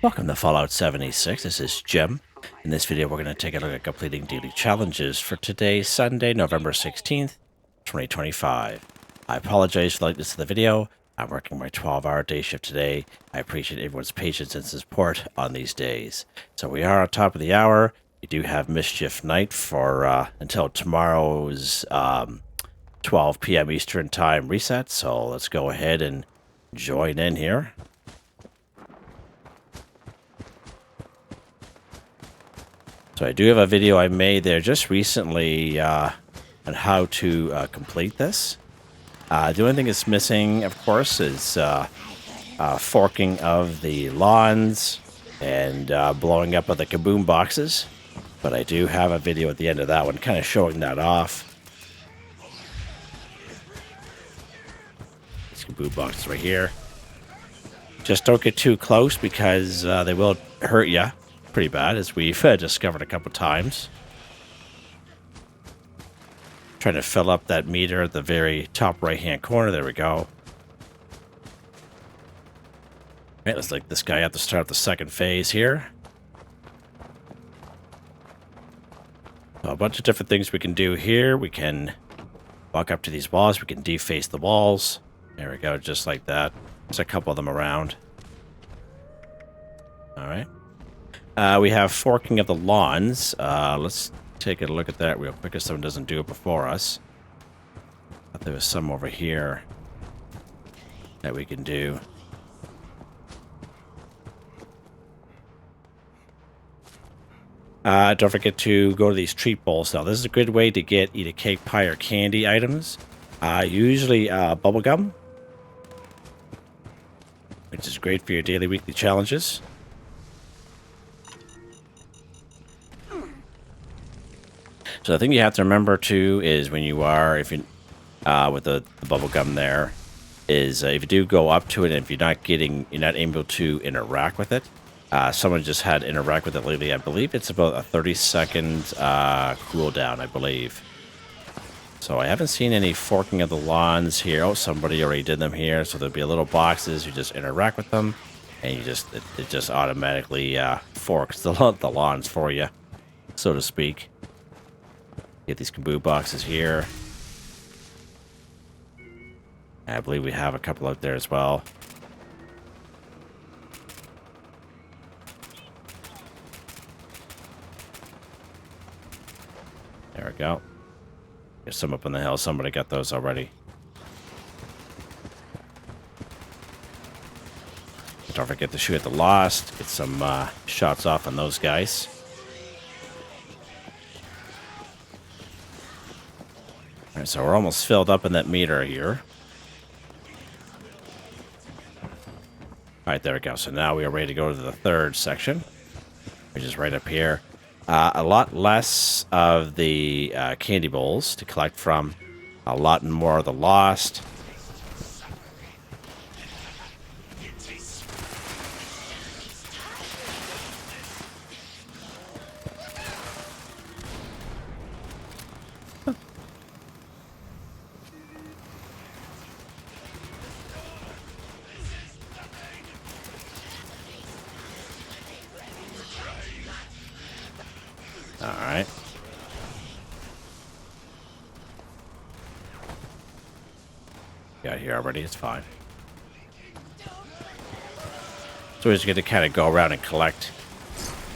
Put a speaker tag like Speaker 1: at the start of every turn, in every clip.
Speaker 1: Welcome to Fallout 76. This is Jim. In this video, we're going to take a look at completing daily challenges for today, Sunday, November 16th, 2025. I apologize for the lateness of the video. I'm working my 12-hour day shift today. I appreciate everyone's patience and support on these days. So we are on top of the hour. We do have Mischief night for until tomorrow's 12 p.m. Eastern time reset. So let's go ahead and join in here. So I do have a video I made there just recently on how to complete this. The only thing that's missing, of course, is forking of the lawns and blowing up of the kaboom boxes. But I do have a video at the end of that one kind of showing that off. These kaboom boxes right here. Just don't get too close because they will hurt you pretty bad, as we've discovered a couple times. Trying to fill up that meter at the very top right hand corner. There we go. Right, let's like this guy up to start the second phase here. So a bunch of different things we can do here. We can walk up to these walls. We can deface the walls. There we go, just like that. There's a couple of them around. All right. We have forking of the lawns. Let's take a look at that real quick if someone doesn't do it before us. I thought there was some over here that we can do. Don't forget to go to these treat bowls. Now, this is a good way to get either cake, pie, or candy items. Usually bubblegum, which is great for your daily, weekly challenges. So the thing you have to remember too is when you are, if you with the bubble gum there, is if you do go up to it and if you're not able to interact with it. Someone just had to interact with it lately. I believe it's about a 30-second cooldown, I believe. So I haven't seen any forking of the lawns here. Oh, somebody already did them here. So there'll be little boxes. You just interact with them, and it just automatically forks the lawns for you, so to speak. Get these kaboom boxes here. I believe we have a couple out there as well. There we go. There's some up on the hill. Somebody got those already. Don't forget to shoot at the Lost. Get some shots off on those guys. Alright, so we're almost filled up in that meter here. Alright, there we go. So now we are ready to go to the third section, which is right up here. A lot less of the candy bowls to collect from. A lot more of the Lost. Alright. Got here already, it's fine. So we're just going to kind of go around and collect.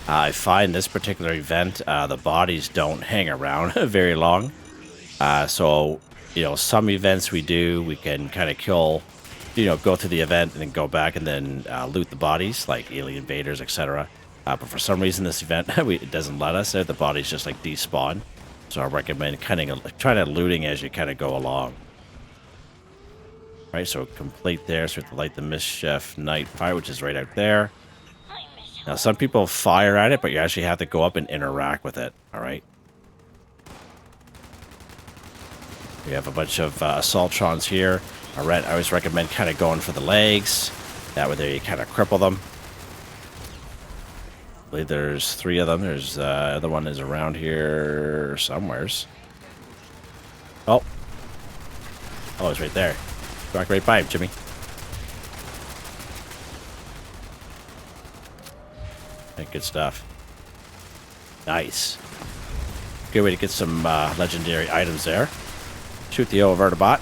Speaker 1: I find this particular event, the bodies don't hang around very long. So, some events we can kind of kill, go through the event and then go back and then loot the bodies, like alien invaders, etc. But for some reason, this event, it doesn't let us. The bodies just like despawn. So I recommend kind of trying to looting as you kind of go along. Right, so complete there. So we have to light the Mischief night fire, which is right out there. Now, some people fire at it, but you actually have to go up and interact with it. All right. We have a bunch of assaultrons here. I always recommend kind of going for the legs. That way there you kind of cripple them. I believe there's 3 of them. There's the other one is around here somewheres. Oh, it's right there. Walk right by him, Jimmy. Right, good stuff. Nice. Good way to get some legendary items there. Shoot the Overtibot.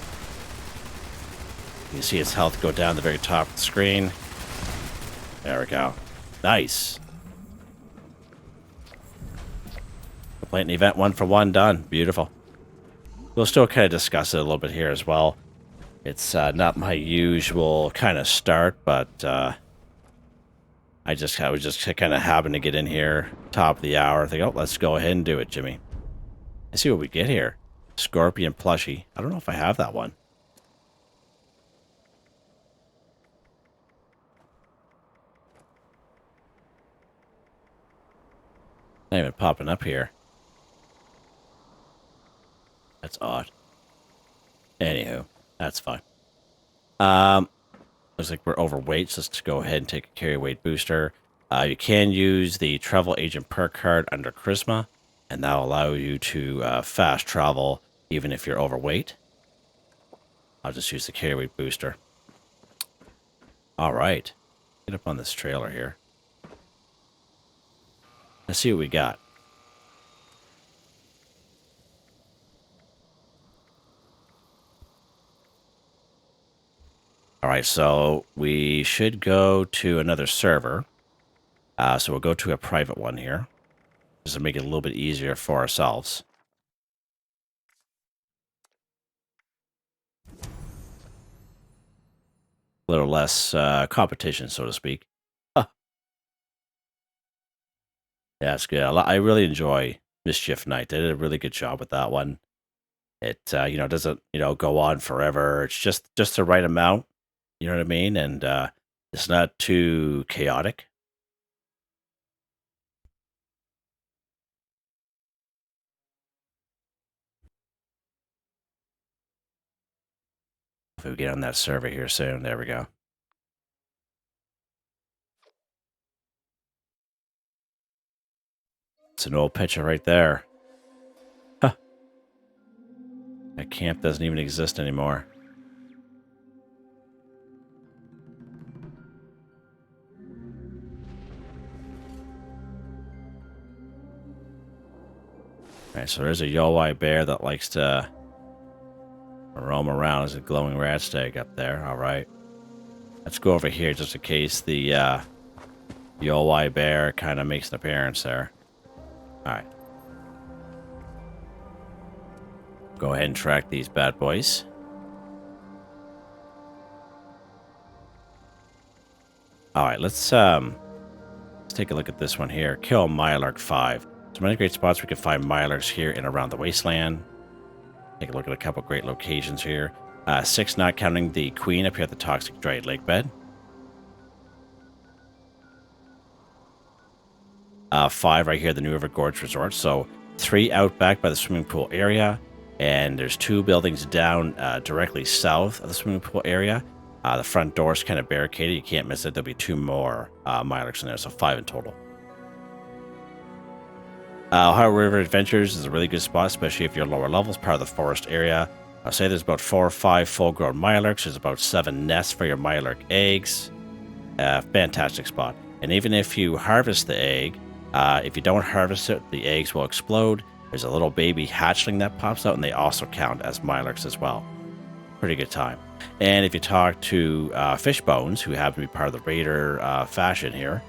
Speaker 1: You can see its health go down the very top of the screen. There we go. Nice. Completing the event 1 for 1 done. Beautiful. We'll still kind of discuss it a little bit here as well. It's not my usual kind of start, but I was just kind of happened to get in here top of the hour. I think, oh, let's go ahead and do it, Jimmy. Let's see what we get here. Scorpion plushie. I don't know if I have that one. Not even popping up here. That's odd. Anywho, that's fine. Looks like we're overweight, so let's go ahead and take a carry weight booster. You can use the travel agent perk card under charisma, and that'll allow you to fast travel even if you're overweight. I'll just use the carry weight booster. All right, get up on this trailer here. Let's see what we got. All right, so we should go to another server. So we'll go to a private one here, just to make it a little bit easier for ourselves. A little less competition, so to speak. Huh. Yeah, it's good. I really enjoy Mischief Night. They did a really good job with that one. It doesn't go on forever. It's just the right amount. You know what I mean? And it's not too chaotic. If we get on that server here soon, there we go. It's an old picture right there. Huh. That camp doesn't even exist anymore. Alright, so there's a Yowai bear that likes to roam around. There's a glowing rat stag up there. Alright. Let's go over here just in case the Yowai bear kind of makes an appearance there. Alright. Go ahead and track these bad boys. Alright, let's take a look at this one here. Kill Mirelurk 5. So many great spots we can find Mirelurks here and around the wasteland. Take a look at a couple great locations here. 6, not counting the queen up here at the Toxic Dried Lake Bed. 5 right here at the New River Gorge Resort. So 3 out back by the swimming pool area. And there's 2 buildings down directly south of the swimming pool area. The front door is kind of barricaded. You can't miss it. There'll be 2 more Mirelurks in there, so 5 in total. Ohio River Adventures is a really good spot, especially if you're lower levels, part of the forest area. I'll say there's about 4 or 5 full-grown Mirelurks. There's about 7 nests for your Mirelurk eggs. Fantastic spot. And even if you harvest the egg, if you don't harvest it, the eggs will explode. There's a little baby hatchling that pops out, and they also count as Mirelurks as well. Pretty good time. And if you talk to Fishbones, who happen to be part of the Raider fashion here,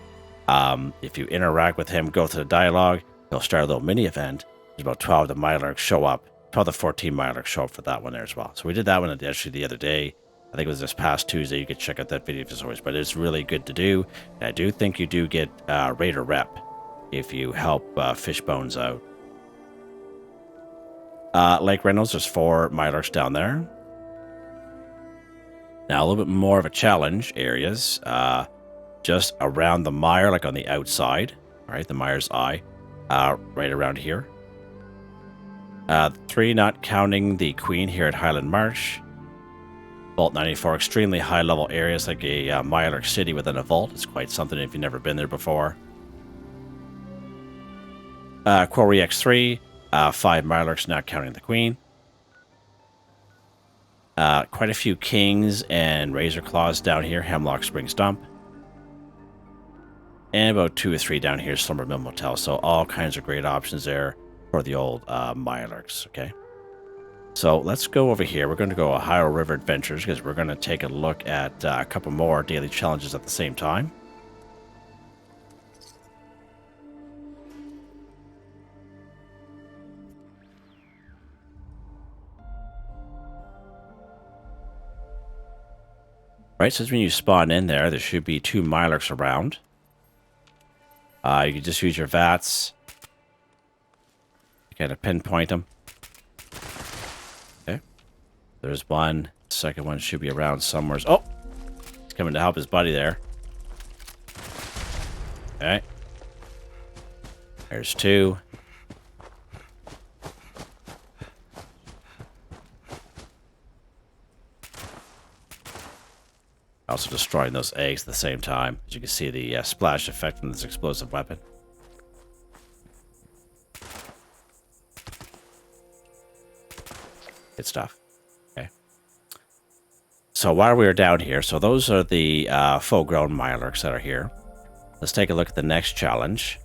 Speaker 1: if you interact with him, go through the dialogue, he'll start a little mini event. There's about 12 of the Mirelurks show up. 12 to 14 Mirelurks show up for that one there as well. So we did that one actually the other day. I think it was this past Tuesday. You could check out that video if it's always, but it's really good to do. And I do think you do get Raider rep if you help Fishbones out. Lake Reynolds, there's 4 Mirelurks down there. Now a little bit more of a challenge areas, just around the mire, like on the outside, all right, the mire's eye, right around here. 3, not counting the queen here at Highland Marsh. Vault 94, extremely high level areas like a Mirelurk city within a vault. It's quite something if you've never been there before. Quarry X3, 5 Mirelurks, not counting the queen. Quite a few Kings and Razor Claws down here, Hemlock Springs Dump. and about 2 or 3 down here, Slumber Mill Motel. So all kinds of great options there for the old Mirelurks, okay? So let's go over here. We're going to go Ohio River Adventures because we're going to take a look at a couple more daily challenges at the same time. Right, so when you spawn in there, there should be 2 Mirelurks around. You can just use your VATS. Kind of pinpoint them. Okay. There's one. Second one should be around somewhere. Oh! He's coming to help his buddy there. Okay. There's 2. Also destroying those eggs at the same time. As you can see the splash effect from this explosive weapon. Good stuff. Okay. So while we are down here, so those are the full-grown Mirelurks that are here. Let's take a look at the next challenge.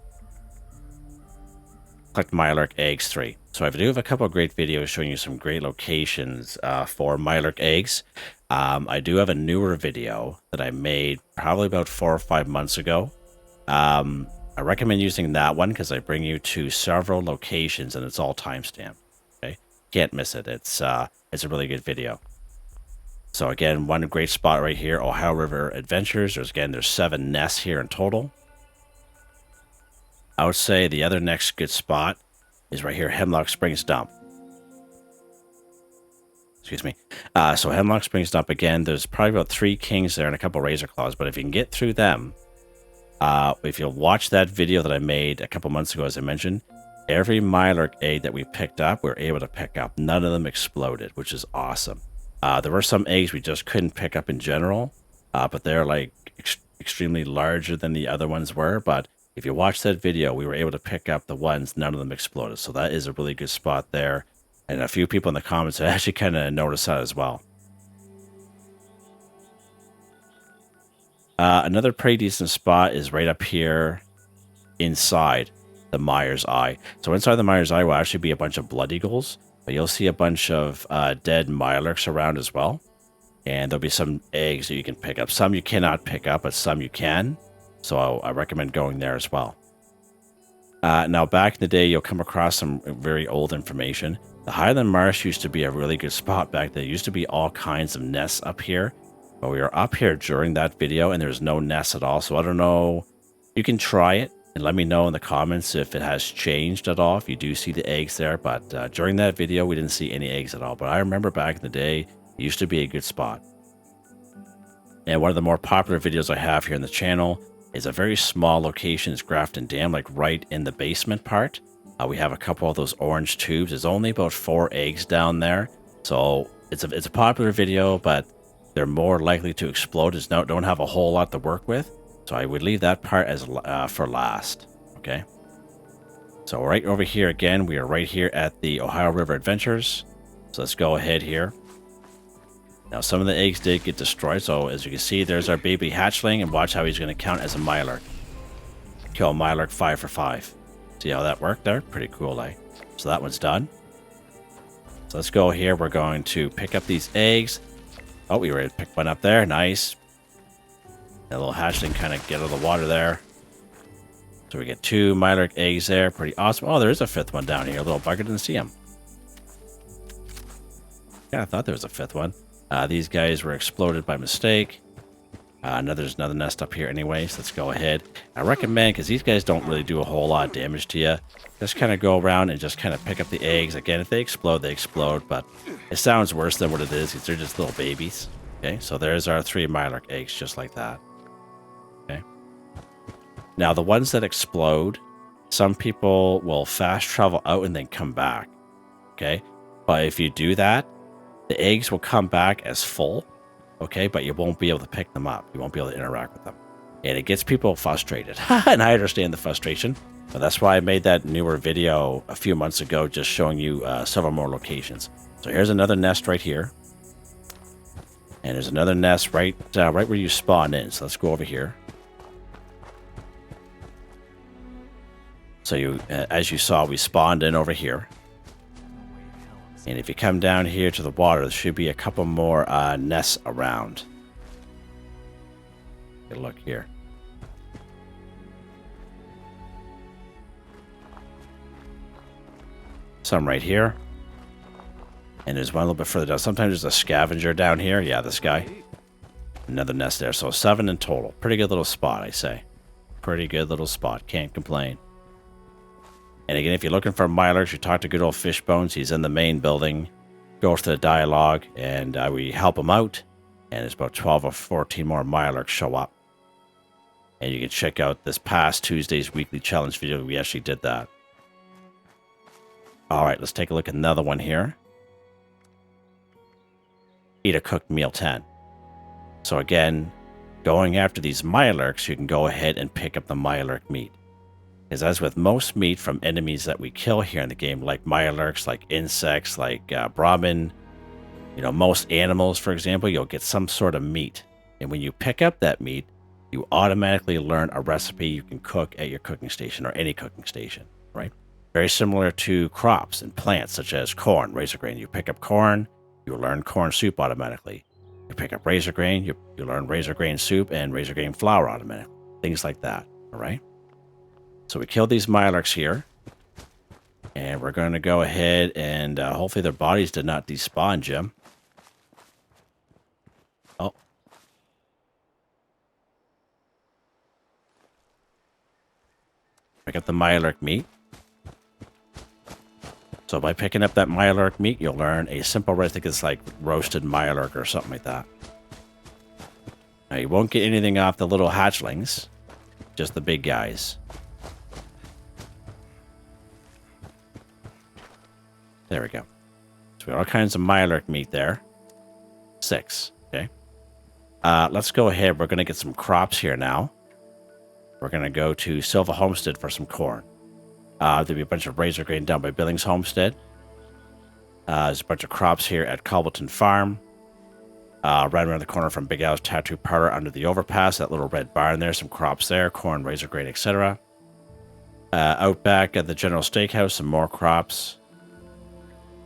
Speaker 1: Collect Mirelurk eggs 3. So I do have a couple of great videos showing you some great locations for Mirelurk eggs. I do have a newer video that I made probably about 4 or 5 months ago. I recommend using that one because I bring you to several locations and it's all timestamped. Okay, can't miss it. It's a really good video. So again, one great spot right here, Ohio River Adventures. There's 7 nests here in total. I would say the other next good spot is right here, Hemlock Springs Dump. Excuse me. So Hemlock Springs Dump, again, there's probably about 3 kings there and a couple razor claws, but if you can get through them, if you'll watch that video that I made a couple months ago, as I mentioned, every Mirelurk egg that we picked up, we were able to pick up. None of them exploded, which is awesome. There were some eggs we just couldn't pick up in general, but they're like extremely larger than the other ones were, but if you watch that video, we were able to pick up the ones, none of them exploded. So that is a really good spot there. And a few people in the comments have actually kind of noticed that as well. Another pretty decent spot is right up here inside the Mire's Eye. So inside the Mire's Eye will actually be a bunch of blood eagles, but you'll see a bunch of dead Mirelurks around as well. And there'll be some eggs that you can pick up. Some you cannot pick up, but some you can. So I recommend going there as well. Now, back in the day, you'll come across some very old information. The Highland Marsh used to be a really good spot back there. There used to be all kinds of nests up here. But we were up here during that video, and there's no nests at all. So I don't know. You can try it, and let me know in the comments if it has changed at all, if you do see the eggs there. But during that video, we didn't see any eggs at all. But I remember back in the day, it used to be a good spot. And one of the more popular videos I have here on the channel is a very small location. It's Grafton Dam, like right in the basement part. We have a couple of those orange tubes. There's only about 4 eggs down there. So it's a popular video, but they're more likely to explode. It's don't have a whole lot to work with. So I would leave that part as for last. Okay. So right over here again, we are right here at the Ohio River Adventures. So let's go ahead here. Now, some of the eggs did get destroyed, so as you can see, there's our baby hatchling, and watch how he's going to count as a Mirelurk. Kill a Mirelurk 5 for 5. See how that worked there? Pretty cool, eh? So that one's done. So let's go here. We're going to pick up these eggs. Oh, we were able to pick one up there. Nice. That little hatchling kind of get out of the water there. So we get 2 Mirelurk eggs there. Pretty awesome. Oh, there is a 5th one down here. A little bugger, didn't see him. Yeah, I thought there was a 5th one. These guys were exploded by mistake. There's another nest up here anyways. Let's go ahead. I recommend, because these guys don't really do a whole lot of damage to you, just kind of go around and just kind of pick up the eggs. Again, if they explode, they explode, but it sounds worse than what it is because they're just little babies. Okay, so there's our 3 Mirelurk eggs just like that. Okay. Now, the ones that explode, some people will fast travel out and then come back. Okay, but if you do that, the eggs will come back as full, okay, but you won't be able to pick them up. You won't be able to interact with them. And it gets people frustrated. And I understand the frustration, but that's why I made that newer video a few months ago just showing you several more locations. So here's another nest right here. And there's another nest right where you spawn in. So let's go over here. So you, as you saw, we spawned in over here. And if you come down here to the water, there should be a couple more nests around. Take a look here. Some right here. And there's one a little bit further down. Sometimes there's a scavenger down here. Yeah, this guy. Another nest there. So 7 in total. Pretty good little spot, I say. Pretty good little spot. Can't complain. And again, if you're looking for Mirelurks, you talk to good old Fishbones. He's in the main building. Go to the dialogue, and we help him out. And there's about 12 or 14 more Mirelurks show up. And you can check out this past Tuesday's weekly challenge video. We actually did that. All right, let's take a look at another one here. Eat a cooked meal 10. So again, going after these Mirelurks, you can go ahead and pick up the Mirelurk meat. Because as with most meat from enemies that we kill here in the game, like Mirelurks, like insects, like Brahmin, you know, most animals, for example, you'll get some sort of meat. And when you pick up that meat, you automatically learn a recipe you can cook at your cooking station or any cooking station, right? Very similar to crops and plants such as corn, razor grain. You pick up corn, you learn corn soup automatically. You pick up razor grain, you learn razor grain soup and razor grain flour automatically. Things like that, all right? So we killed these Mirelurks here. And we're going to go ahead and hopefully their bodies did not despawn, Jim. Oh. Pick up the Mirelurk meat. So by picking up that Mirelurk meat, you'll learn a simple recipe. I think it's like roasted Mirelurk or something like that. Now you won't get anything off the little hatchlings, just the big guys. There we go. So we got all kinds of Mirelurk meat there. 6. Okay. Let's go ahead. We're going to get some crops here now. We're going to go to Silva Homestead for some corn. There'll be a bunch of razor grain down by Billings Homestead. There's a bunch of crops here at Cobbleton Farm. Right around the corner from Big Al's Tattoo Parlor under the overpass. That little red barn there. Some crops there. Corn, razor grain, etc. Out back at the General Steakhouse, some more crops.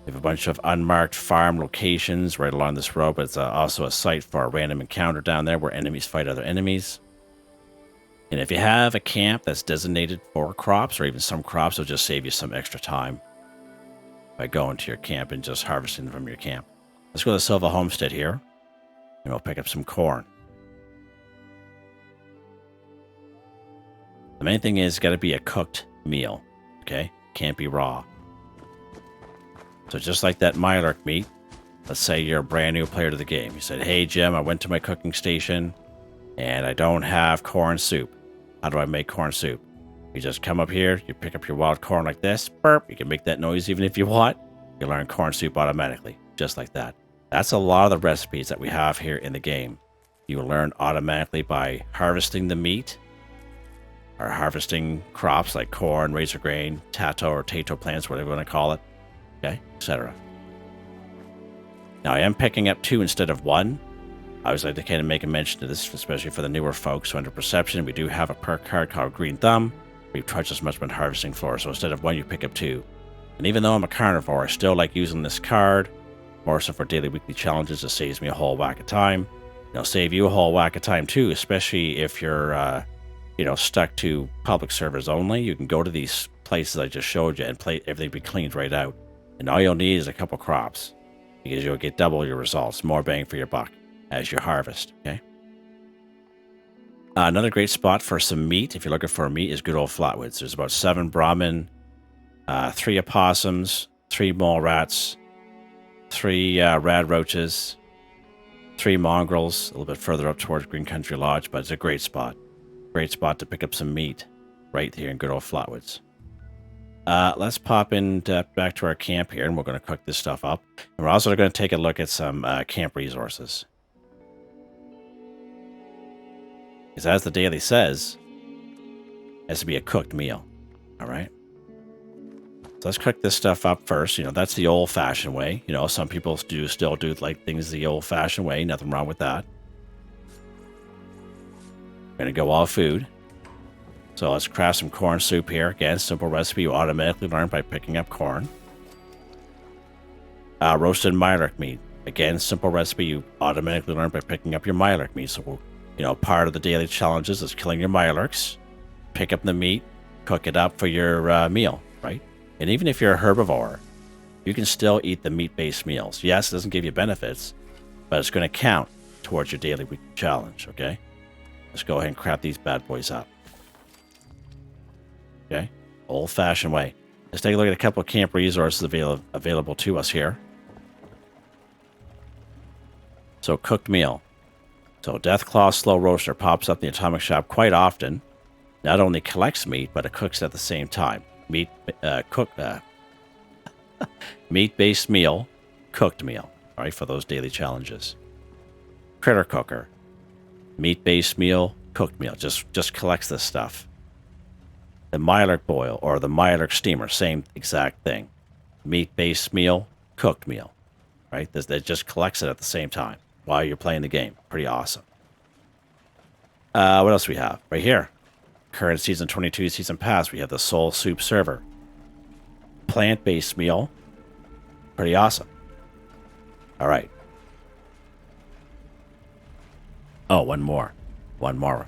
Speaker 1: We have a bunch of unmarked farm locations right along this road, but it's also a site for a random encounter down there where enemies fight other enemies. And if you have a camp that's designated for crops, or even some crops, it'll just save you some extra time by going to your camp and just harvesting from your camp. Let's go to Silva Homestead here, and we'll pick up some corn. The main thing is, it's got to be a cooked meal, okay? Can't be raw. So just like that Mirelurk meat, let's say you're a brand new player to the game. You said, hey, Jim, I went to my cooking station, and I don't have corn soup. How do I make corn soup? You just come up here, you pick up your wild corn like this, burp, you can make that noise even if you want. You learn corn soup automatically, just like that. That's a lot of the recipes that we have here in the game. You will learn automatically by harvesting the meat, or harvesting crops like corn, razor grain, tato or tato plants, whatever you want to call it, okay, etc. Now I am picking up 2 instead of 1. I always like to kind of make a mention to this, especially for the newer folks. So under perception, we do have a perk card called Green Thumb. We've twice as much been harvesting for, so instead of 1, you pick up 2. And even though I'm a carnivore, I still like using this card, more so for daily, weekly challenges. It saves me a whole whack of time. It'll save you a whole whack of time too, especially if you're, stuck to public servers only. You can go to these places I just showed you and everything be cleaned right out. And all you'll need is a couple crops, because you'll get double your results, more bang for your buck as you harvest, okay? Another great spot for some meat, if you're looking for meat, is good old Flatwoods. There's about 7 Brahmin, 3 opossums, 3 mole rats, 3 rad roaches, 3 mongrels, a little bit further up towards Green Country Lodge, but it's a great spot. Great spot to pick up some meat right here in good old Flatwoods. Let's pop in back to our camp here, and we're going to cook this stuff up. And we're also going to take a look at some camp resources. Because as the daily says, it has to be a cooked meal. All right? So let's cook this stuff up first. That's the old-fashioned way. Some people still do like things the old-fashioned way. Nothing wrong with that. We're going to go all food. So let's craft some corn soup here. Again, simple recipe you automatically learn by picking up corn. Roasted Mirelurk meat. Again, simple recipe you automatically learn by picking up your Mirelurk meat. So, you know, part of the daily challenges is killing your Mirelurks. Pick up the meat, cook it up for your meal, right? And even if you're a herbivore, you can still eat the meat-based meals. Yes, it doesn't give you benefits, but it's going to count towards your daily weekly challenge, okay? Let's go ahead and craft these bad boys up. Okay? Old-fashioned way. Let's take a look at a couple of camp resources available to us here. So, cooked meal. So, Deathclaw Slow Roaster pops up in the Atomic Shop quite often. Not only collects meat, but it cooks at the same time. Meat-based meal, cooked meal, all right, for those daily challenges. Critter Cooker. Meat-based meal, cooked meal. Just collects this stuff. The Mirelurk Boil or the Mirelurk Steamer, same exact thing. Meat-based meal, cooked meal, right? It just collects it at the same time while you're playing the game. Pretty awesome. What else do we have? Right here. Current Season 22 Season Pass, we have the Soul Soup Server. Plant-based meal. Pretty awesome. All right. Oh, one more.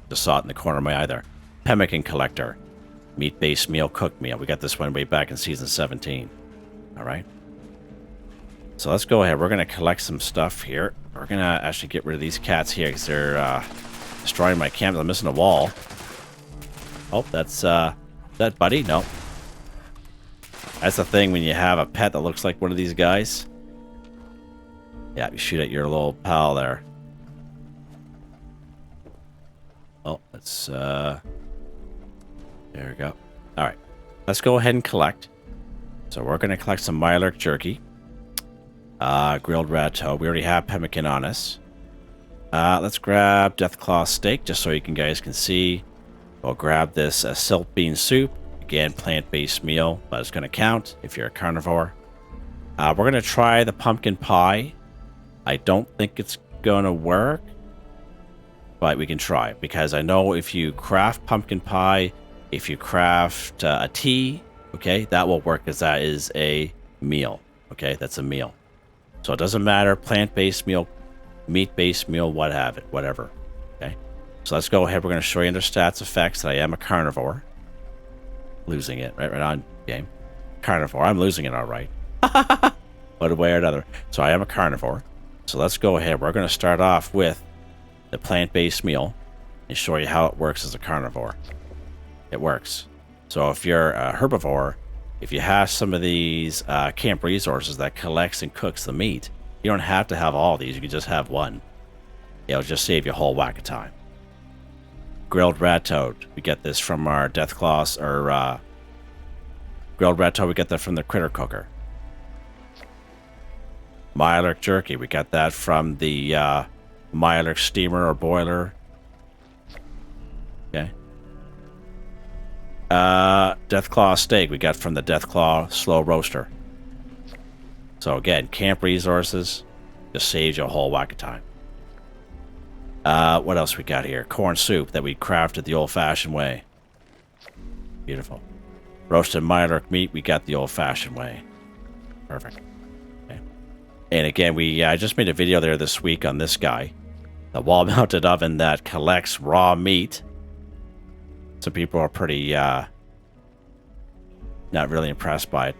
Speaker 1: Just saw it in the corner of my eye there. Pemmican Collector. Meat-based meal, cooked meal. We got this one way back in Season 17. All right. So let's go ahead. We're going to collect some stuff here. We're going to actually get rid of these cats here because they're destroying my camp. I'm missing a wall. Oh, that's that Buddy? No. That's the thing when you have a pet that looks like one of these guys. Yeah, you shoot at your little pal there. Oh, let's there we go. All right, let's go ahead and collect. So we're going to collect some Mirelurk jerky. Grilled rat toe. We already have pemmican on us. Let's grab Deathclaw steak just so you guys can see. We'll grab this silk bean soup. Again, plant-based meal, but it's going to count if you're a carnivore. We're going to try the pumpkin pie. I don't think it's going to work, but we can try because I know if you craft pumpkin pie, if you craft a tea, okay, that will work because that is a meal. Okay, that's a meal. So it doesn't matter, plant-based meal, meat-based meal, whatever. Okay, so let's go ahead. We're going to show you under stats effects that I am a carnivore. Losing it, right on game. Carnivore, I'm losing it all right. One way or another. So I am a carnivore. So let's go ahead. We're going to start off with the plant-based meal and show you how it works as a carnivore. It works. So if you're a herbivore, if you have some of these camp resources that collects and cooks the meat, you don't have to have all these. You can just have one. It'll just save you a whole whack of time. Grilled rat toad. We get this from our Deathclaws, or grilled rat toad. We get that from the Critter Cooker. Mirelurk jerky. We got that from the Mirelurk steamer or boiler. Okay. Deathclaw steak. We got from the Deathclaw slow roaster. So again, camp resources just saves you a whole whack of time. What else we got here? Corn soup that we crafted the old-fashioned way. Beautiful. Roasted Mirelurk meat, we got the old-fashioned way. Perfect. Okay. And again, I just made a video there this week on this guy. The wall-mounted oven that collects raw meat. Some people are pretty, not really impressed by it.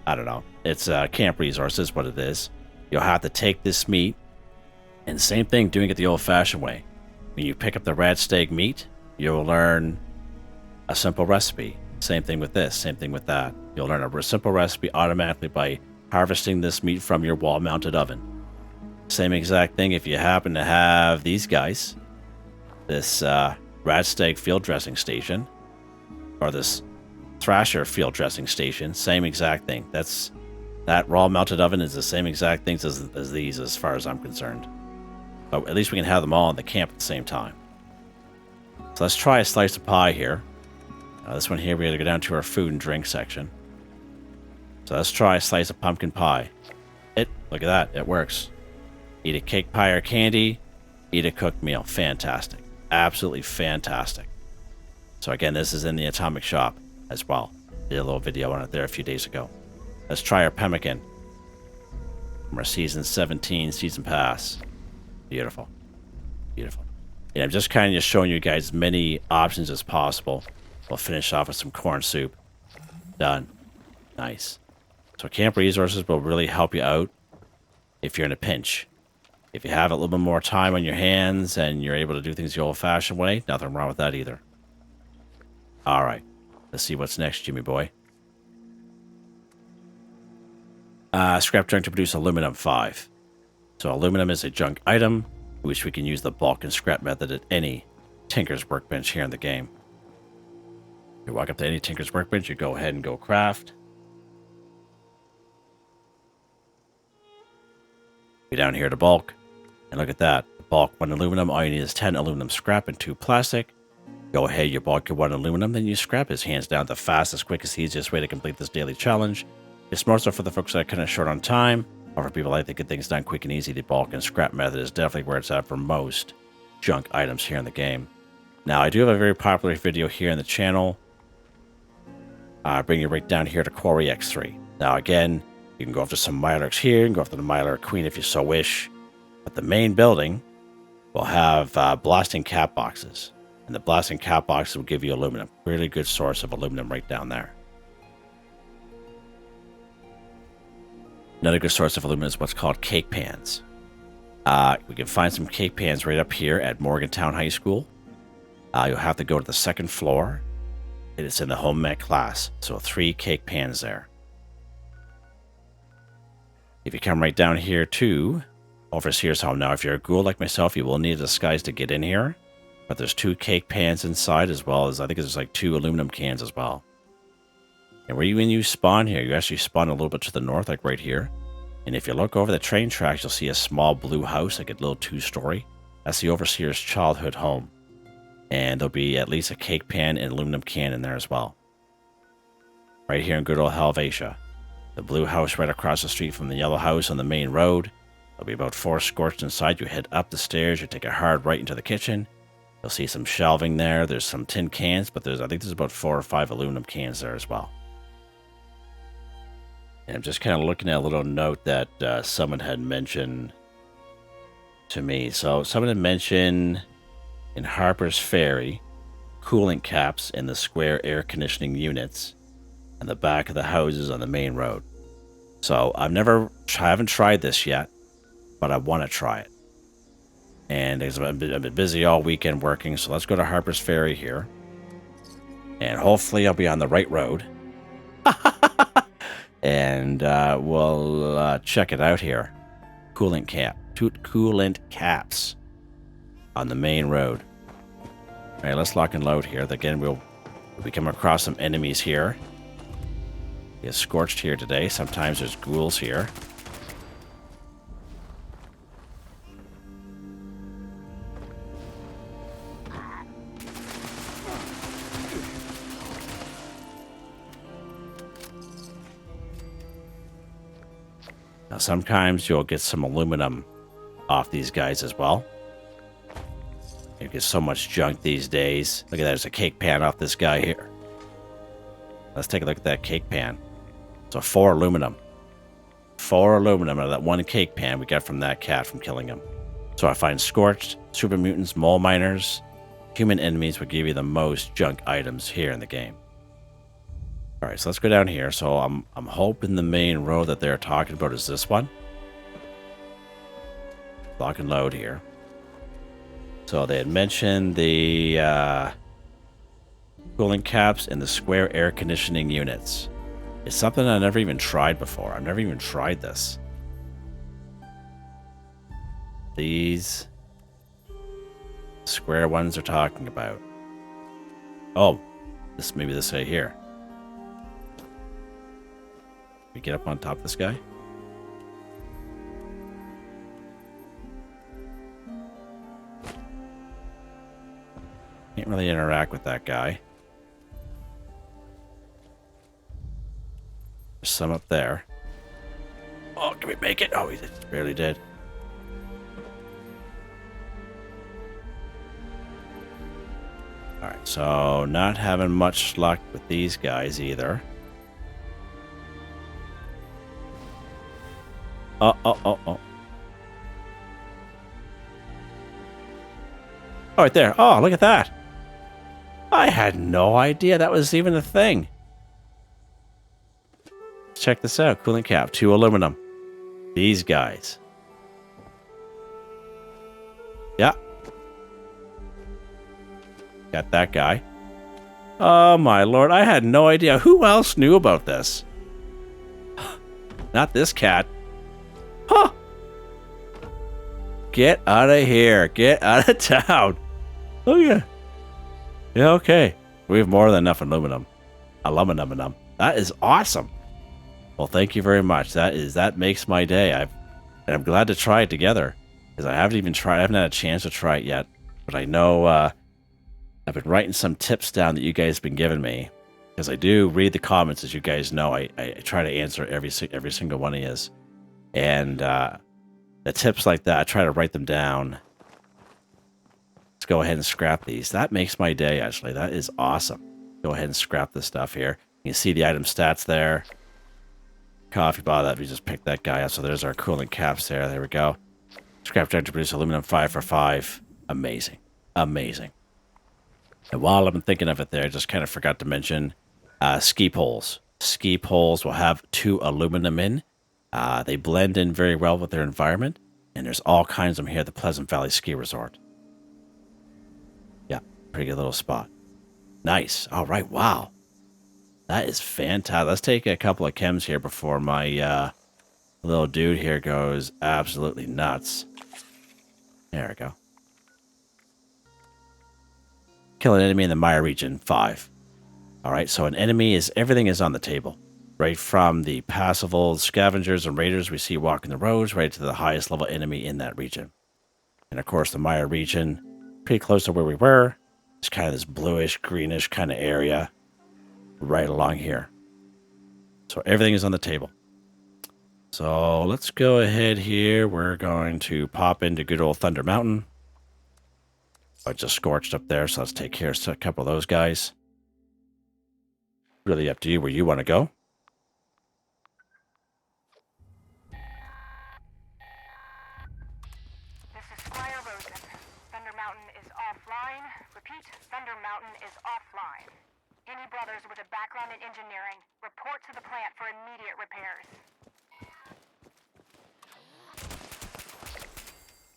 Speaker 1: I don't know. It's camp resources, what it is. You'll have to take this meat. And same thing, doing it the old-fashioned way. When you pick up the rat steak meat, you'll learn a simple recipe. Same thing with this, same thing with that. You'll learn a simple recipe automatically by harvesting this meat from your wall-mounted oven. Same exact thing if you happen to have these guys. This rat steak field dressing station. Or this thrasher field dressing station. Same exact thing. That raw-mounted oven is the same exact things as these as far as I'm concerned. But at least we can have them all in the camp at the same time. So let's try a slice of pie here. This one here, we got to go down to our food and drink section. So let's try a slice of pumpkin pie. Look at that, it works. Eat a cake pie or candy, eat a cooked meal. Fantastic. Absolutely fantastic. So again, this is in the atomic shop as well. Did a little video on it there a few days ago. Let's try our pemmican from our season 17 season pass. Beautiful. Beautiful. And I'm just kind of just showing you guys as many options as possible. We'll finish off with some corn soup. Done. Nice. So camp resources will really help you out if you're in a pinch. If you have a little bit more time on your hands and you're able to do things the old-fashioned way, nothing wrong with that either. All right. Let's see what's next, Jimmy boy. Scrap junk to produce aluminum 5. So aluminum is a junk item, which we can use the bulk and scrap method at any Tinker's Workbench here in the game. You walk up to any Tinker's Workbench, you go ahead and go craft. Go down here to bulk, and look at that. Bulk 1 aluminum, all you need is 10 aluminum scrap and 2 plastic. Go ahead, you bulk your 1 aluminum, then you scrap is hands down the fastest, quickest, easiest way to complete this daily challenge. It's more so for the folks that are kind of short on time, or for people like to get things done quick and easy. The bulk and scrap method is definitely where it's at for most junk items here in the game. Now, I do have a very popular video here in the channel. Bring you right down here to Quarry X3. Now, again, you can go after some Mirelurks here, you can go after the Mirelurk Queen if you so wish. But the main building will have blasting cap boxes. And the blasting cap boxes will give you aluminum. Really good source of aluminum right down there. Another good source of aluminum is what's called cake pans. We can find some cake pans right up here at Morgantown High School. You'll have to go to the 2nd floor. It's in the home ec class. So 3 cake pans there. If you come right down here to Overseer's home. Now, if you're a ghoul like myself, you will need a disguise to get in here. But there's 2 cake pans inside, as well as I think there's like 2 aluminum cans as well. And when you spawn here, you actually spawn a little bit to the north, like right here. And if you look over the train tracks, you'll see a small blue house, like a little 2-story. That's the Overseer's childhood home. And there'll be at least a cake pan and aluminum can in there as well. Right here in good old Helvetia. The blue house right across the street from the yellow house on the main road. There'll be about 4 scorched inside. You head up the stairs, you take a hard right into the kitchen. You'll see some shelving there. There's some tin cans, but I think there's about 4 or 5 aluminum cans there as well. And I'm just kind of looking at a little note that someone had mentioned to me. So someone had mentioned in Harper's Ferry, cooling caps in the square air conditioning units and the back of the houses on the main road. So I haven't tried this yet, but I want to try it. And I've been busy all weekend working, so let's go to Harper's Ferry here. And hopefully I'll be on the right road. And we'll check it out here. Coolant caps on the main road. All right, let's lock and load here. Again, we come across some enemies here. Get scorched here today. Sometimes there's ghouls here. Now, sometimes you'll get some aluminum off these guys as well. You get so much junk these days. Look at that, there's a cake pan off this guy here. Let's take a look at that cake pan. So 4 aluminum. 4 aluminum out of that 1 cake pan we got from that cat from killing him. So I find scorched, super mutants, mole miners, human enemies would give you the most junk items here in the game. All right, so let's go down here. So I'm hoping the main road that they're talking about is this one. Lock and load here. So they had mentioned the cooling caps and the square air conditioning units. It's something I never even tried before. I've never even tried this. These square ones are talking about. Oh, maybe this right here. We get up on top of this guy. Can't really interact with that guy. There's some up there. Oh, can we make it? Oh, he barely did. Alright, so not having much luck with these guys either. Oh, right there. Oh, look at that. I had no idea that was even a thing. Check this out. Cooling cap, 2 aluminum. These guys. Yeah. Got that guy. Oh my lord, I had no idea. Who else knew about this? Not this cat. Huh. Get out of here. Get out of town. Oh yeah. Yeah, okay. We have more than enough aluminum. Aluminum. That is awesome. Well, thank you very much. That makes my day. And I'm glad to try it together. Because I haven't had a chance to try it yet. But I know I've been writing some tips down that you guys have been giving me. Because I do read the comments, as you guys know. I try to answer every single one of yous. And the tips like that, I try to write them down. Let's go ahead and scrap these. That makes my day, actually. That is awesome. Go ahead and scrap this stuff here. You can see the item stats there. Coffee bottle, that we just picked that guy up. So there's our cooling caps there. There we go. Scrap projector produce aluminum 5 for 5. Amazing. Amazing. And while I've been thinking of it there, I just kind of forgot to mention ski poles. Ski poles will have 2 aluminum in. They blend in very well with their environment. And there's all kinds of them here at the Pleasant Valley Ski Resort. Yeah, pretty good little spot. Nice. All right, wow. That is fantastic. Let's take a couple of chems here before my little dude here goes absolutely nuts. There we go. Kill an enemy in the Mire region, 5. All right, so an enemy is, everything is on the table. Right from the passive scavengers and raiders we see walking the roads, right to the highest level enemy in that region. And of course, the Mire region, pretty close to where we were. It's kind of this bluish, greenish kind of area right along here. So everything is on the table. So let's go ahead here. We're going to pop into good old Thunder Mountain. I just scorched up there, so let's take care of a couple of those guys. Really up to you where you want to go.
Speaker 2: This is Squire Rosen. Thunder Mountain is offline. Repeat, Thunder Mountain is offline. Any brothers with a background in engineering, report to the plant for immediate repairs.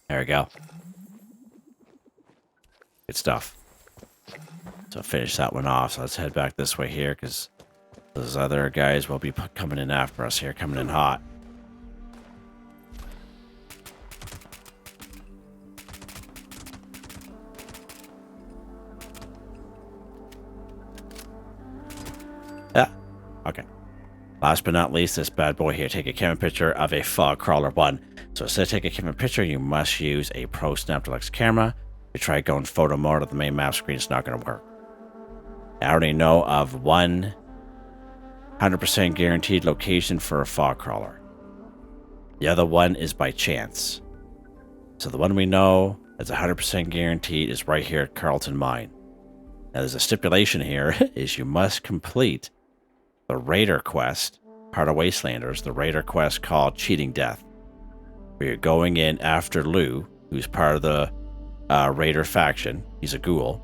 Speaker 1: There we go. Good stuff. So finish that one off. So let's head back this way here, because those other guys will be coming in after us here, coming in hot. Yeah. Okay. Last but not least, this bad boy here. Take a camera picture of a fog crawler 1. So instead of taking a camera picture, you must use a Pro Snap Deluxe camera. If you try going photo mode of the main map screen, it's not going to work. I already know of 100% guaranteed location for a fog crawler. The other one is by chance. So the one we know is 100% guaranteed is right here at Carlton Mine. Now there's a stipulation here is you must complete the Raider quest, part of Wastelanders, the Raider quest called Cheating Death, where you're going in after Lou, who's part of the Raider faction. He's a ghoul.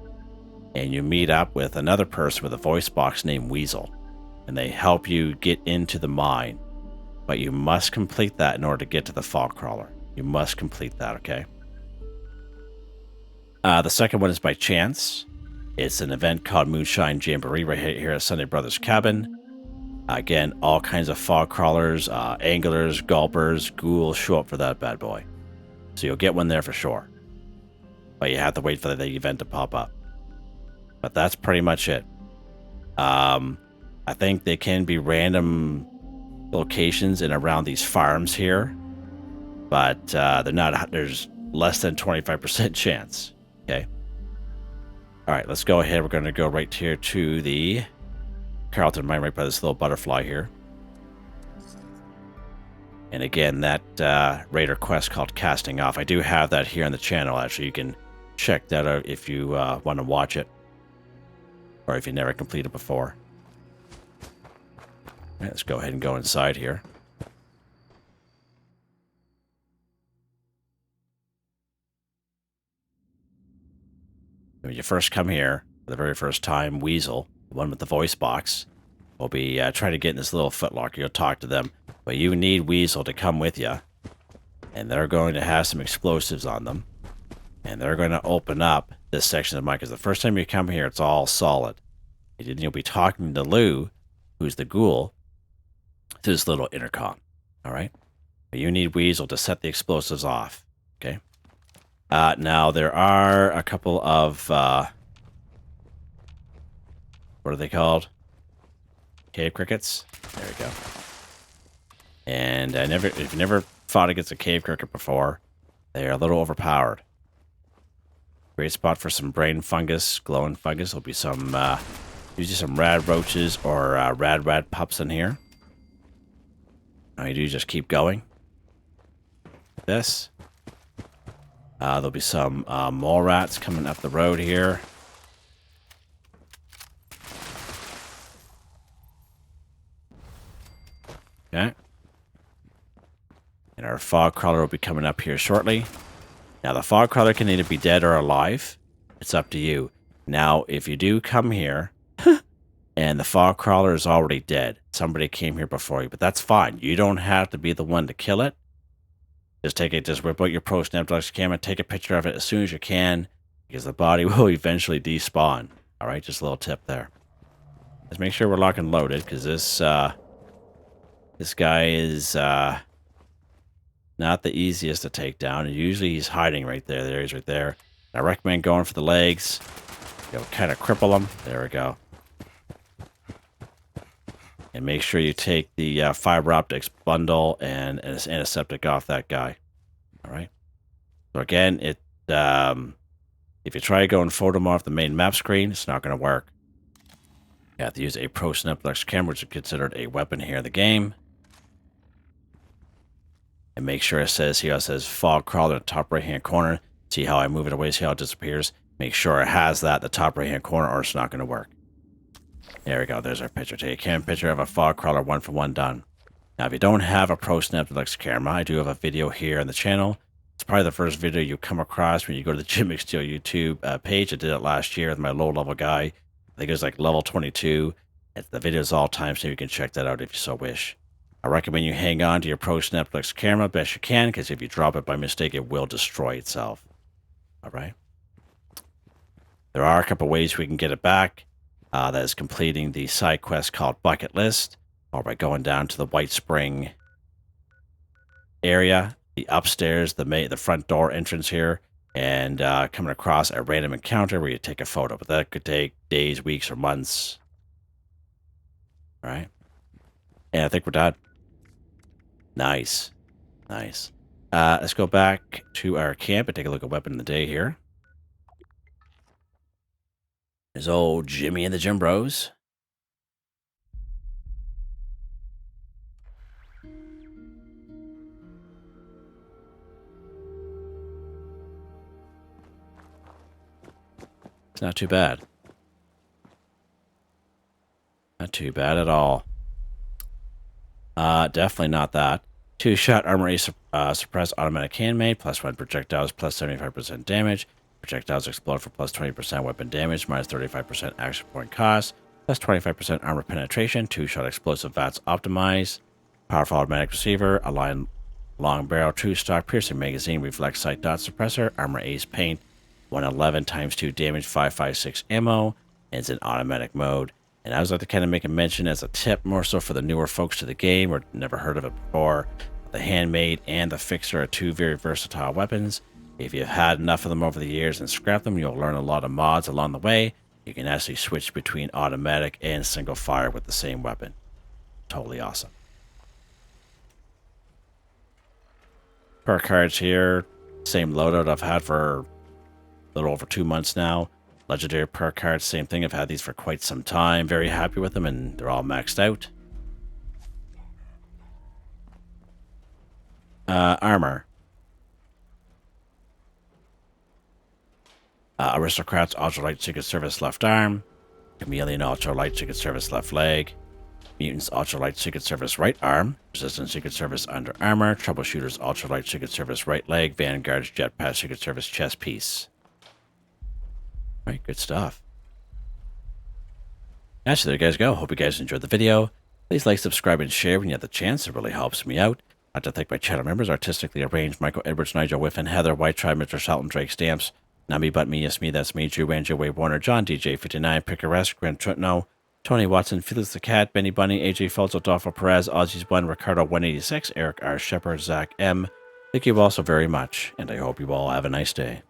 Speaker 1: And you meet up with another person with a voice box named Weasel. And they help you get into the mine. But you must complete that in order to get to the fog crawler. You must complete that, okay? The second one is by chance. It's an event called Moonshine Jamboree right here at Sunday Brothers Cabin. Again, all kinds of fog crawlers, anglers, gulpers, ghouls show up for that bad boy. So you'll get one there for sure. But you have to wait for the event to pop up. But that's pretty much it. I think they can be random locations in around these farms here. But they're not. There's less than 25% chance. Okay. All right, let's go ahead. We're going to go right here to the Carlton Mine, right by this little butterfly here. And again, that Raider quest called Casting Off. I do have that here on the channel, actually. You can check that out if you want to watch it. or if you never completed before. Right, let's go ahead and go inside here. When you first come here, for the very first time, Weasel, the one with the voice box, will be trying to get in this little footlocker. You'll talk to them, but you need Weasel to come with you, and they're going to have some explosives on them, and they're going to open up this section of the mine, because the first time you come here, it's all solid. And you'll be talking to Lou, who's the ghoul, through this little intercom, all right? But you need Weasel to set the explosives off, okay? Now, there are a couple of, what are they called? Cave crickets? There we go. And if you've never fought against a cave cricket before, they are a little overpowered. Great spot for some brain fungus, glowing fungus. There'll be some, usually some rad roaches or rad pups in here. All you do is just keep going. Like this. There'll be some mole rats coming up the road here. Okay. And our fog crawler will be coming up here shortly. Now, the fog crawler can either be dead or alive. It's up to you. Now, if you do come here, and the fog crawler is already dead, somebody came here before you, but that's fine. You don't have to be the one to kill it. Just whip out your Pro Snapdeluxe camera, take a picture of it as soon as you can, because the body will eventually despawn. All right, just a little tip there. Let's make sure we're locked and loaded, because this guy is not the easiest to take down. And usually he's hiding right there. There he is right there. I recommend going for the legs. You'll kind of cripple him. There we go. And make sure you take the fiber optics bundle and antiseptic off that guy. All right. So again, if you try going photo mode off the main map screen, it's not going to work. You have to use a Pro Snapdeluxe camera, which is considered a weapon here in the game. And make sure it says here, it says fog crawler in the top right hand corner. See how I move it away, see how it disappears. Make sure it has that in the top right hand corner, or it's not going to work. There we go. There's our picture. Take a camera picture of a fog crawler, 1-for-1 done. Now, if you don't have a Pro Snapdeluxe camera, I do have a video here on the channel. It's probably the first video you come across when you go to the Jim McSteel YouTube page. I did it last year with my low-level guy. I think it was like level 22. The video is all time, so you can check that out if you so wish. I recommend you hang on to your Pro Snapdeluxe camera best you can, because if you drop it by mistake, it will destroy itself. All right? There are a couple ways we can get it back. That is completing the side quest called Bucket List, or by going down to the White Spring area, the upstairs, the front door entrance here, and coming across a random encounter where you take a photo. But that could take days, weeks, or months. All right? And I think we're done. Nice. Nice. Let's go back to our camp and take a look at weapon of the day here. There's old Jimmy and the Jim Bros. It's not too bad. Not too bad at all. Definitely not that. 2-shot armor ace suppress automatic handmade, +1 projectiles, +75% damage. Projectiles explode for +20% weapon damage, -35% action point cost, +25% armor penetration. 2-shot explosive VATS optimized. Powerful automatic receiver, aligned long barrel, true stock, piercing magazine, reflex sight dot suppressor, armor ace paint, 111 times 2 damage, 556 ammo, and it's in automatic mode. And I was like to kind of make a mention as a tip, more so for the newer folks to the game or never heard of it before. The Handmade and the Fixer are two very versatile weapons. If you've had enough of them over the years and scrapped them, you'll learn a lot of mods along the way. You can actually switch between automatic and single fire with the same weapon. Totally awesome. Perk cards here. Same loadout I've had for a little over 2 months now. Legendary perk cards, same thing. I've had these for quite some time. Very happy with them, and they're all maxed out. Armor. Aristocrats, Ultralight Secret Service left arm. Chameleon Ultralight Secret Service left leg. Mutants Ultralight Secret Service right arm. Resistance Secret Service under armor. Troubleshooters Ultralight Secret Service right leg. Vanguard's Jetpack Secret Service chest piece. Alright, good stuff. Yeah, so there you guys go. Hope you guys enjoyed the video. Please like, subscribe, and share when you have the chance. It really helps me out. I'd like to thank my channel members, Artistically Arranged, Michael Edwards, Nigel Wiffen, Heather, Whitetribe, Mr. Shelton, Drake Stamps, NotMeButMeYesMeThatsMe, Drew, Angel, Waywarner, John, DJ59, Picquerist, Gwen Trutnau, Tony Watson, FelixTheKat, Benny Bunny, AJ Fultz, Adolfo Perez, Aussies1, Ricardo 186, Eric R. Shepard, Zach M. Thank you all so very much, and I hope you all have a nice day.